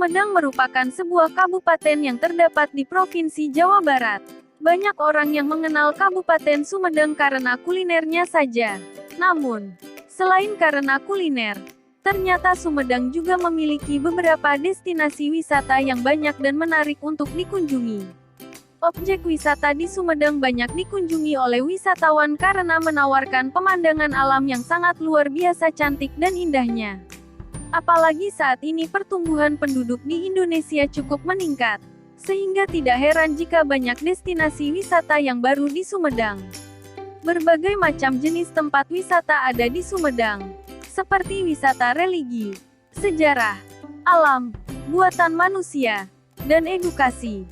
Sumedang merupakan sebuah kabupaten yang terdapat di Provinsi Jawa Barat. Banyak orang yang mengenal Kabupaten Sumedang karena kulinernya saja. Namun, selain karena kuliner, ternyata Sumedang juga memiliki beberapa destinasi wisata yang banyak dan menarik untuk dikunjungi. Objek wisata di Sumedang banyak dikunjungi oleh wisatawan karena menawarkan pemandangan alam yang sangat luar biasa cantik dan indahnya. Apalagi saat ini pertumbuhan penduduk di Indonesia cukup meningkat, sehingga tidak heran jika banyak destinasi wisata yang baru di Sumedang. Berbagai macam jenis tempat wisata ada di Sumedang, seperti wisata religi, sejarah, alam, buatan manusia, dan edukasi.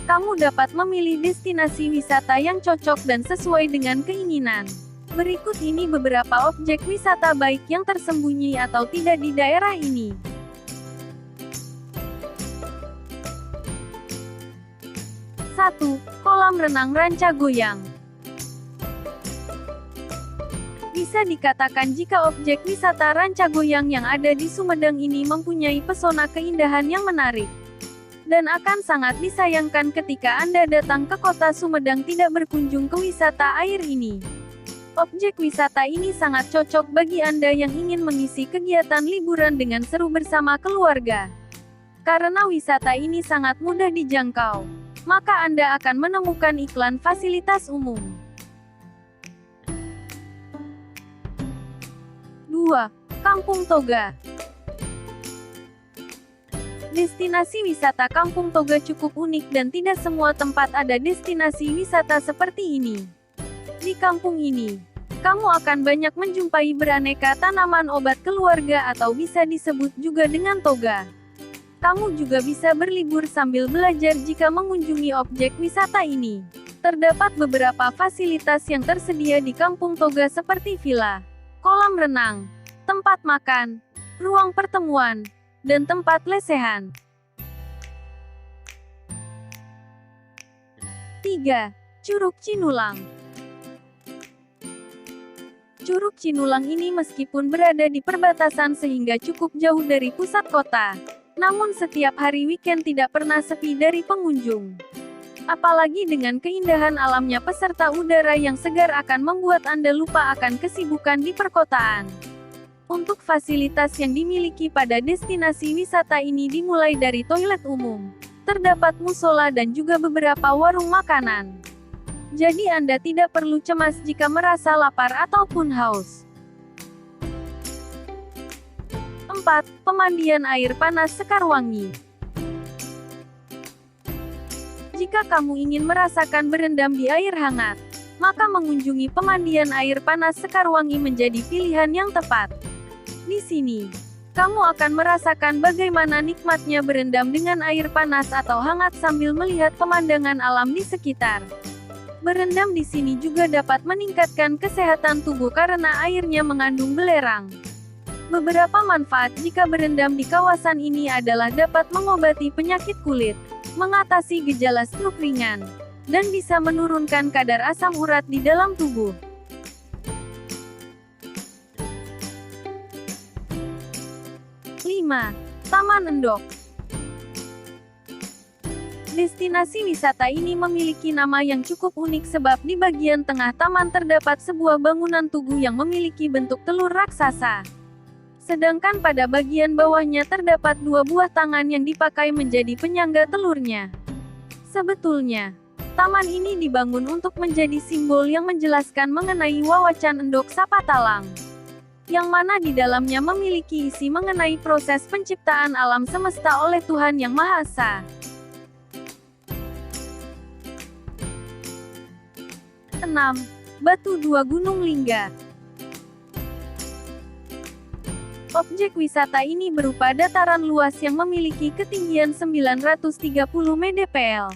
Kamu dapat memilih destinasi wisata yang cocok dan sesuai dengan keinginan. Berikut ini beberapa objek wisata baik yang tersembunyi atau tidak di daerah ini. 1. Kolam renang Rancagoyang. Bisa dikatakan jika objek wisata Rancagoyang yang ada di Sumedang ini mempunyai pesona keindahan yang menarik. Dan akan sangat disayangkan ketika Anda datang ke kota Sumedang tidak berkunjung ke wisata air ini. Objek wisata ini sangat cocok bagi Anda yang ingin mengisi kegiatan liburan dengan seru bersama keluarga. Karena wisata ini sangat mudah dijangkau, maka Anda akan menemukan iklan fasilitas umum. 2. Kampung Toga. Destinasi wisata Kampung Toga cukup unik dan tidak semua tempat ada destinasi wisata seperti ini. Di kampung ini, kamu akan banyak menjumpai beraneka tanaman obat keluarga atau bisa disebut juga dengan toga. Kamu juga bisa berlibur sambil belajar jika mengunjungi objek wisata ini. Terdapat beberapa fasilitas yang tersedia di Kampung Toga seperti villa, kolam renang, tempat makan, ruang pertemuan, dan tempat lesehan. 3. Curug Cinulang. Curug Cinulang ini meskipun berada di perbatasan sehingga cukup jauh dari pusat kota, namun setiap hari weekend tidak pernah sepi dari pengunjung. Apalagi dengan keindahan alamnya peserta udara yang segar akan membuat Anda lupa akan kesibukan di perkotaan. Untuk fasilitas yang dimiliki pada destinasi wisata ini dimulai dari toilet umum, terdapat musola dan juga beberapa warung makanan. Jadi Anda tidak perlu cemas jika merasa lapar ataupun haus. 4. Pemandian air panas Sekarwangi. Jika kamu ingin merasakan berendam di air hangat, maka mengunjungi pemandian air panas Sekarwangi menjadi pilihan yang tepat. Di sini, kamu akan merasakan bagaimana nikmatnya berendam dengan air panas atau hangat sambil melihat pemandangan alam di sekitar. Berendam di sini juga dapat meningkatkan kesehatan tubuh karena airnya mengandung belerang. Beberapa manfaat jika berendam di kawasan ini adalah dapat mengobati penyakit kulit, mengatasi gejala stroke ringan, dan bisa menurunkan kadar asam urat di dalam tubuh. 5. Taman Endok. Destinasi wisata ini memiliki nama yang cukup unik sebab di bagian tengah taman terdapat sebuah bangunan tugu yang memiliki bentuk telur raksasa. Sedangkan pada bagian bawahnya terdapat dua buah tangan yang dipakai menjadi penyangga telurnya. Sebetulnya, taman ini dibangun untuk menjadi simbol yang menjelaskan mengenai wawacan Endok Sapatalang, yang mana di dalamnya memiliki isi mengenai proses penciptaan alam semesta oleh Tuhan Yang Maha Esa. 6. Batu Dua Gunung Lingga. Objek wisata ini berupa dataran luas yang memiliki ketinggian 930 mdpl.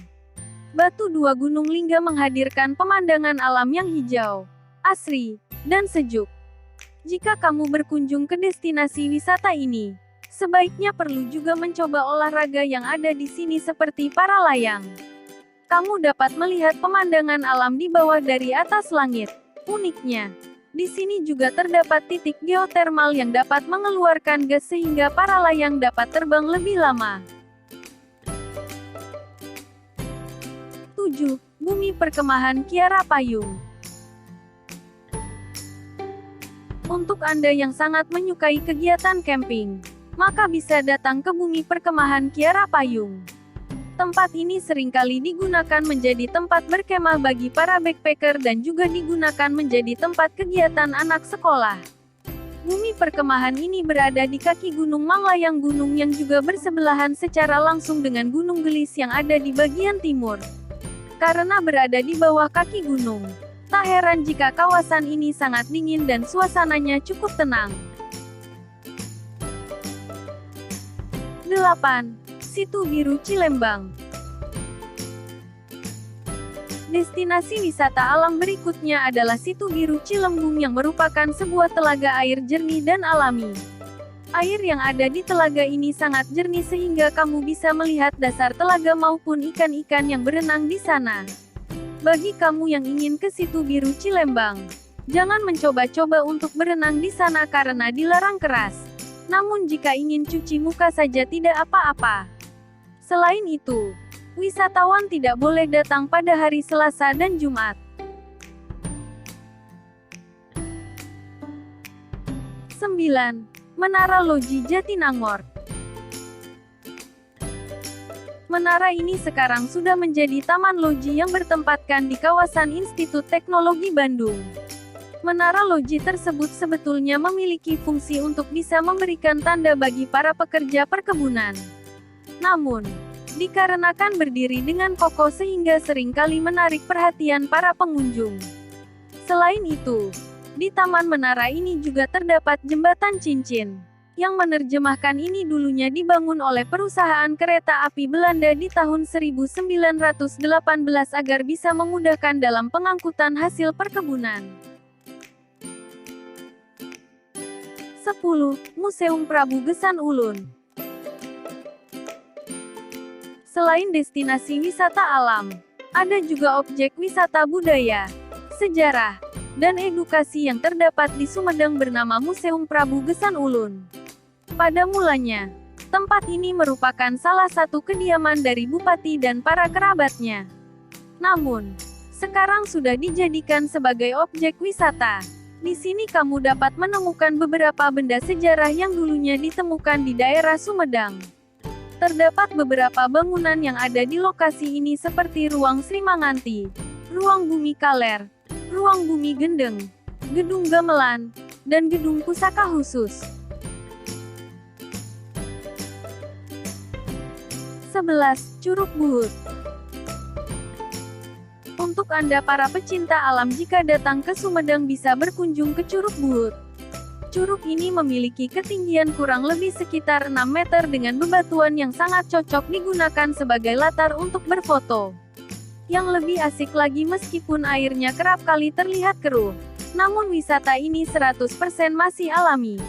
Batu Dua Gunung Lingga menghadirkan pemandangan alam yang hijau, asri, dan sejuk. Jika kamu berkunjung ke destinasi wisata ini, sebaiknya perlu juga mencoba olahraga yang ada di sini seperti para layang. Kamu dapat melihat pemandangan alam di bawah dari atas langit. Uniknya, Di sini juga terdapat titik geotermal yang dapat mengeluarkan gas sehingga para layang dapat terbang lebih lama. 7. Bumi Perkemahan Kiara Payung. Untuk Anda yang sangat menyukai kegiatan camping, maka bisa datang ke Bumi Perkemahan Kiara Payung. Tempat ini seringkali digunakan menjadi tempat berkemah bagi para backpacker dan juga digunakan menjadi tempat kegiatan anak sekolah. Bumi perkemahan ini berada di kaki Gunung Manglayang, gunung yang juga bersebelahan secara langsung dengan Gunung Gelis yang ada di bagian timur. Karena berada di bawah kaki gunung, tak heran jika kawasan ini sangat dingin dan suasananya cukup tenang. 8. Situ Biru Cilembang. Destinasi wisata alam berikutnya adalah Situ Biru Cilembung yang merupakan sebuah telaga air jernih dan alami. Air yang ada di telaga ini sangat jernih sehingga kamu bisa melihat dasar telaga maupun ikan-ikan yang berenang di sana. Bagi kamu yang ingin ke Situ Biru Cilembang, jangan mencoba-coba untuk berenang di sana karena dilarang keras. Namun jika ingin cuci muka saja tidak apa-apa. Selain itu, wisatawan tidak boleh datang pada hari Selasa dan Jumat. 9. Menara Loji Jatinangor. Menara ini sekarang sudah menjadi taman loji yang bertempatkan di kawasan Institut Teknologi Bandung. Menara loji tersebut sebetulnya memiliki fungsi untuk bisa memberikan tanda bagi para pekerja perkebunan. Namun, dikarenakan berdiri dengan kokoh sehingga seringkali menarik perhatian para pengunjung. Selain itu, di taman menara ini juga terdapat jembatan cincin, yang menerjemahkan ini dulunya dibangun oleh perusahaan kereta api Belanda di tahun 1918 agar bisa memudahkan dalam pengangkutan hasil perkebunan. 10. Museum Prabu Gesan Ulun. Selain destinasi wisata alam, ada juga objek wisata budaya, sejarah, dan edukasi yang terdapat di Sumedang bernama Museum Prabu Gesan Ulun. Pada mulanya, tempat ini merupakan salah satu kediaman dari bupati dan para kerabatnya. Namun, sekarang sudah dijadikan sebagai objek wisata. Di sini kamu dapat menemukan beberapa benda sejarah yang dulunya ditemukan di daerah Sumedang. Terdapat beberapa bangunan yang ada di lokasi ini seperti Ruang Sri Manganti, Ruang Bumi Kaler, Ruang Bumi Gendeng, Gedung Gamelan, dan Gedung Pusaka Khusus. 11. Curug Buhut. Untuk Anda para pecinta alam, jika datang ke Sumedang bisa berkunjung ke Curug Buhut. Curug ini memiliki ketinggian kurang lebih sekitar 6 meter dengan bebatuan yang sangat cocok digunakan sebagai latar untuk berfoto. Yang lebih asik lagi meskipun airnya kerap kali terlihat keruh, namun wisata ini 100% masih alami.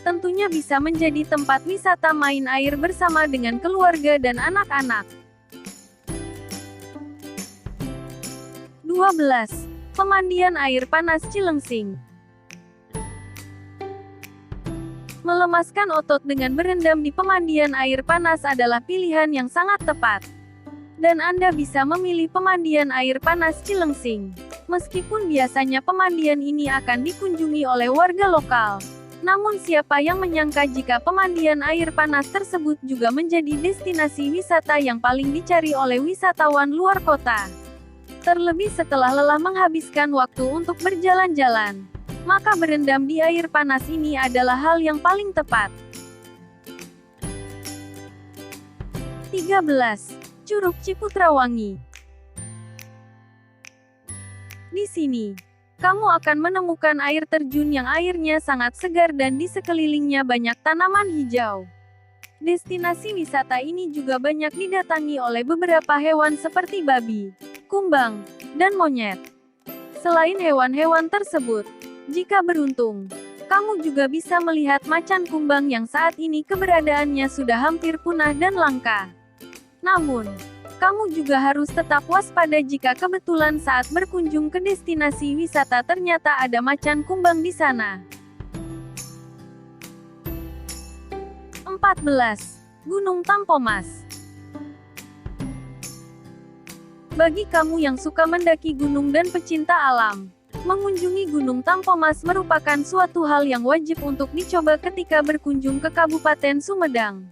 Tentunya bisa menjadi tempat wisata main air bersama dengan keluarga dan anak-anak. 12. Pemandian air panas Cilengsing. Melemaskan otot dengan berendam di pemandian air panas adalah pilihan yang sangat tepat. Dan Anda bisa memilih pemandian air panas Cilengsing. Meskipun biasanya pemandian ini akan dikunjungi oleh warga lokal. Namun siapa yang menyangka jika pemandian air panas tersebut juga menjadi destinasi wisata yang paling dicari oleh wisatawan luar kota. Terlebih setelah lelah menghabiskan waktu untuk berjalan-jalan, maka berendam di air panas ini adalah hal yang paling tepat. 13. Curug Ciputrawangi. Di sini, kamu akan menemukan air terjun yang airnya sangat segar dan di sekelilingnya banyak tanaman hijau. Destinasi wisata ini juga banyak didatangi oleh beberapa hewan seperti babi, kumbang, dan monyet. Selain hewan-hewan tersebut, jika beruntung, kamu juga bisa melihat macan kumbang yang saat ini keberadaannya sudah hampir punah dan langka. Namun, Kamu juga harus tetap waspada jika kebetulan saat berkunjung ke destinasi wisata ternyata ada macan kumbang di sana. 14. Gunung Tampomas. Bagi kamu yang suka mendaki gunung dan pecinta alam, mengunjungi Gunung Tampomas merupakan suatu hal yang wajib untuk dicoba ketika berkunjung ke Kabupaten Sumedang.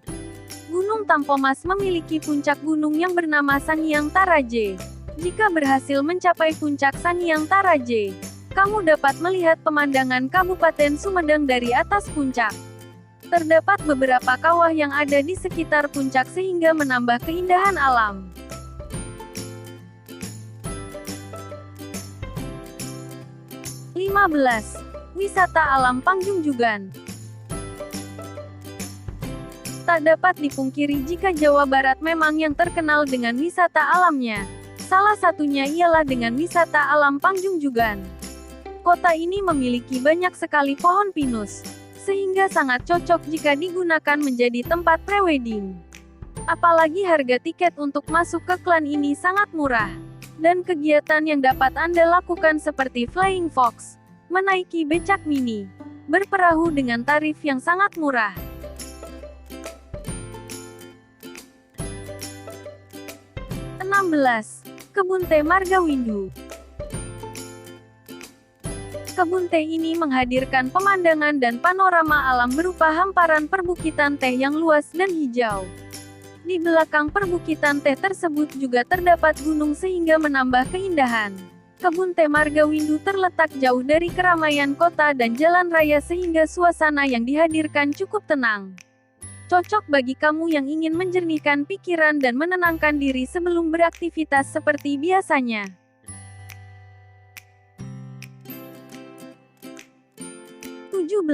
Gunung Tampomas memiliki puncak gunung yang bernama Sangiang Taraje. Jika berhasil mencapai puncak Sangiang Taraje, kamu dapat melihat pemandangan Kabupaten Sumedang dari atas puncak. Terdapat beberapa kawah yang ada di sekitar puncak sehingga menambah keindahan alam. Wisata alam Pangjungjugan. Tak dapat dipungkiri jika Jawa Barat memang yang terkenal dengan wisata alamnya. Salah satunya ialah dengan wisata alam Pangjungjugan. Kota ini memiliki banyak sekali pohon pinus, sehingga sangat cocok jika digunakan menjadi tempat prewedding. Apalagi harga tiket untuk masuk ke klan ini sangat murah. Dan kegiatan yang dapat Anda lakukan seperti flying fox, menaiki becak mini, berperahu dengan tarif yang sangat murah. 16. Kebun Teh Margawindu. Kebun teh ini menghadirkan pemandangan dan panorama alam berupa hamparan perbukitan teh yang luas dan hijau. Di belakang perbukitan teh tersebut juga terdapat gunung sehingga menambah keindahan. Kebun Teh Margawindu terletak jauh dari keramaian kota dan jalan raya sehingga suasana yang dihadirkan cukup tenang. Cocok bagi kamu yang ingin menjernihkan pikiran dan menenangkan diri sebelum beraktivitas seperti biasanya. 17.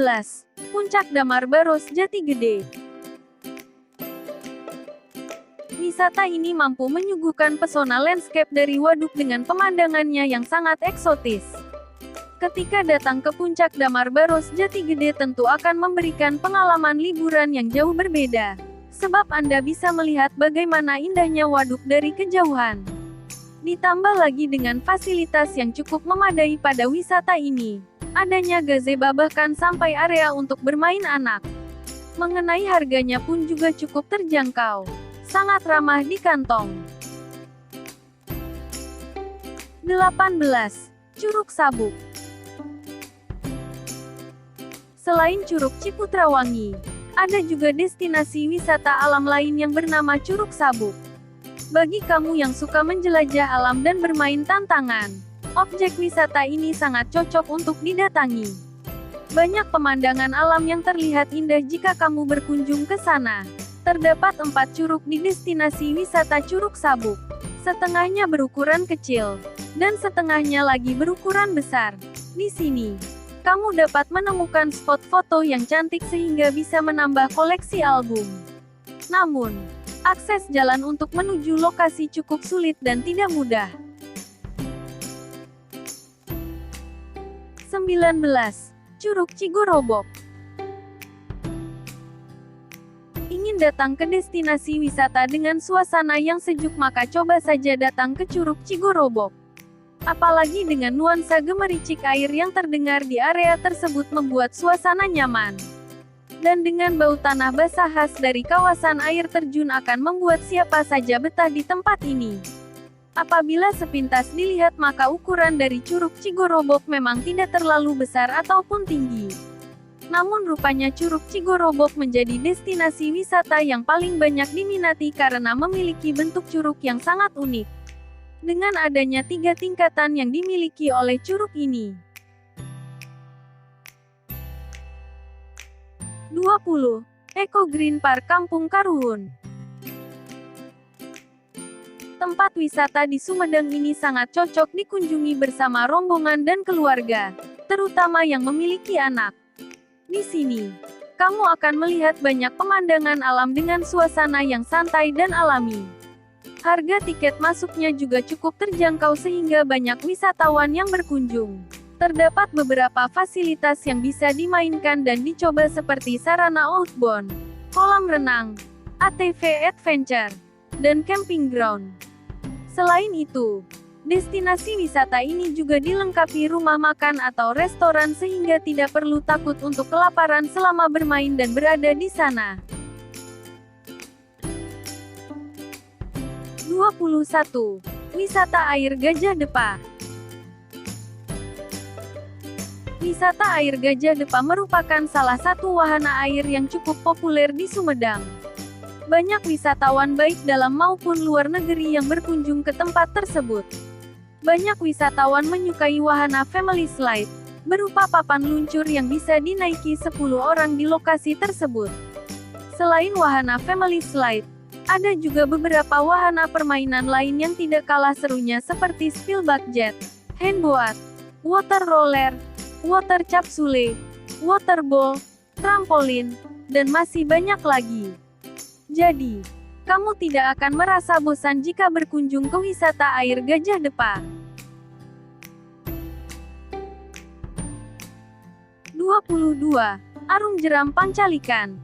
Puncak Damar Baros Jatigede. Wisata ini mampu menyuguhkan pesona landscape dari waduk dengan pemandangannya yang sangat eksotis. Ketika datang ke puncak Damar Baros Jatigede tentu akan memberikan pengalaman liburan yang jauh berbeda. Sebab Anda bisa melihat bagaimana indahnya waduk dari kejauhan. Ditambah lagi dengan fasilitas yang cukup memadai pada wisata ini. Adanya gazebo bahkan sampai area untuk bermain anak. Mengenai harganya pun juga cukup terjangkau. Sangat ramah di kantong. 18. Curug Sabuk. Selain Curug Ciputrawangi, ada juga destinasi wisata alam lain yang bernama Curug Sabuk. Bagi kamu yang suka menjelajah alam dan bermain tantangan, objek wisata ini sangat cocok untuk didatangi. Banyak pemandangan alam yang terlihat indah jika kamu berkunjung ke sana. Terdapat 4 curug di destinasi wisata Curug Sabuk. Setengahnya berukuran kecil, dan setengahnya lagi berukuran besar. Di sini, kamu dapat menemukan spot foto yang cantik sehingga bisa menambah koleksi album. Namun, akses jalan untuk menuju lokasi cukup sulit dan tidak mudah. 19. Curug Cigorobok. Ingin datang ke destinasi wisata dengan suasana yang sejuk maka coba saja datang ke Curug Cigorobok. Apalagi dengan nuansa gemericik air yang terdengar di area tersebut membuat suasana nyaman. Dan dengan bau tanah basah khas dari kawasan air terjun akan membuat siapa saja betah di tempat ini. Apabila sepintas dilihat maka ukuran dari Curug Cigorobok memang tidak terlalu besar ataupun tinggi. Namun rupanya Curug Cigorobok menjadi destinasi wisata yang paling banyak diminati karena memiliki bentuk curug yang sangat unik. Dengan adanya 3 tingkatan yang dimiliki oleh curug ini. 20. Eco Green Park Kampung Karuhun. Tempat wisata di Sumedang ini sangat cocok dikunjungi bersama rombongan dan keluarga, terutama yang memiliki anak. Di sini, kamu akan melihat banyak pemandangan alam dengan suasana yang santai dan alami. Harga tiket masuknya juga cukup terjangkau sehingga banyak wisatawan yang berkunjung. Terdapat beberapa fasilitas yang bisa dimainkan dan dicoba seperti sarana outbound, kolam renang, ATV adventure, dan camping ground. Selain itu, destinasi wisata ini juga dilengkapi rumah makan atau restoran sehingga tidak perlu takut untuk kelaparan selama bermain dan berada di sana. 21. Wisata air Gajah Depa. Wisata air Gajah Depa merupakan salah satu wahana air yang cukup populer di Sumedang. Banyak wisatawan baik dalam maupun luar negeri yang berkunjung ke tempat tersebut. Banyak wisatawan menyukai wahana family slide, berupa papan luncur yang bisa dinaiki 10 orang di lokasi tersebut. Selain wahana family slide, ada juga beberapa wahana permainan lain yang tidak kalah serunya seperti spillback jet, handboard, water roller, water capsule, waterball, trampolin, dan masih banyak lagi. Jadi, kamu tidak akan merasa bosan jika berkunjung ke wisata air Gajah Depa. 22. Arung Jeram Pancalikan.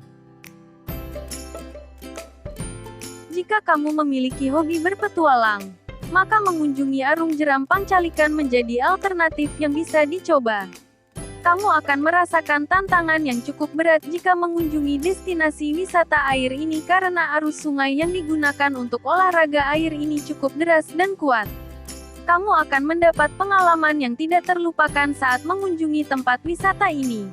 Jika kamu memiliki hobi berpetualang, maka mengunjungi Arung Jeram Pancalikan menjadi alternatif yang bisa dicoba. Kamu akan merasakan tantangan yang cukup berat jika mengunjungi destinasi wisata air ini karena arus sungai yang digunakan untuk olahraga air ini cukup deras dan kuat. Kamu akan mendapat pengalaman yang tidak terlupakan saat mengunjungi tempat wisata ini.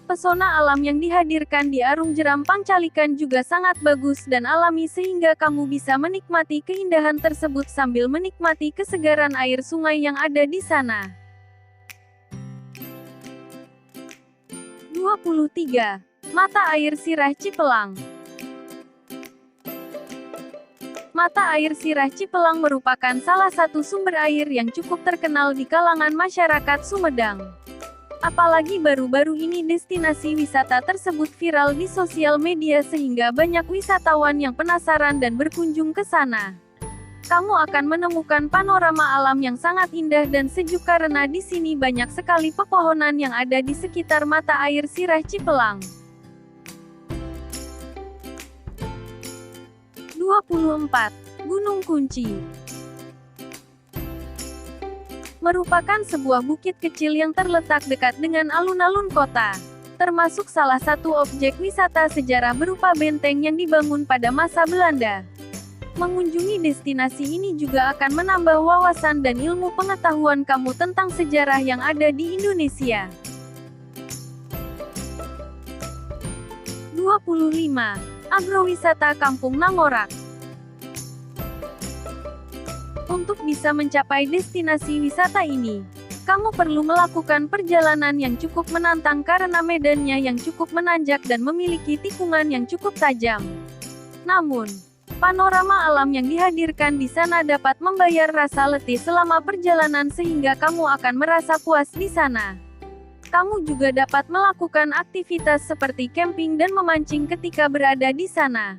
Pesona alam yang dihadirkan di Arung Jeram Pancalikan juga sangat bagus dan alami sehingga kamu bisa menikmati keindahan tersebut sambil menikmati kesegaran air sungai yang ada di sana. 23. Mata Air Sirah Cipelang. Mata air Sirah Cipelang merupakan salah satu sumber air yang cukup terkenal di kalangan masyarakat Sumedang. Apalagi baru-baru ini destinasi wisata tersebut viral di sosial media sehingga banyak wisatawan yang penasaran dan berkunjung ke sana. Kamu akan menemukan panorama alam yang sangat indah dan sejuk karena di sini banyak sekali pepohonan yang ada di sekitar mata air Sirah Cipelang. 24. Gunung Kunci. Merupakan sebuah bukit kecil yang terletak dekat dengan alun-alun kota. Termasuk salah satu objek wisata sejarah berupa benteng yang dibangun pada masa Belanda. Mengunjungi destinasi ini juga akan menambah wawasan dan ilmu pengetahuan kamu tentang sejarah yang ada di Indonesia. 25. Agrowisata Kampung Nangorak. Untuk bisa mencapai destinasi wisata ini, kamu perlu melakukan perjalanan yang cukup menantang karena medannya yang cukup menanjak dan memiliki tikungan yang cukup tajam. Namun, panorama alam yang dihadirkan di sana dapat membayar rasa letih selama perjalanan sehingga kamu akan merasa puas di sana. Kamu juga dapat melakukan aktivitas seperti camping dan memancing ketika berada di sana.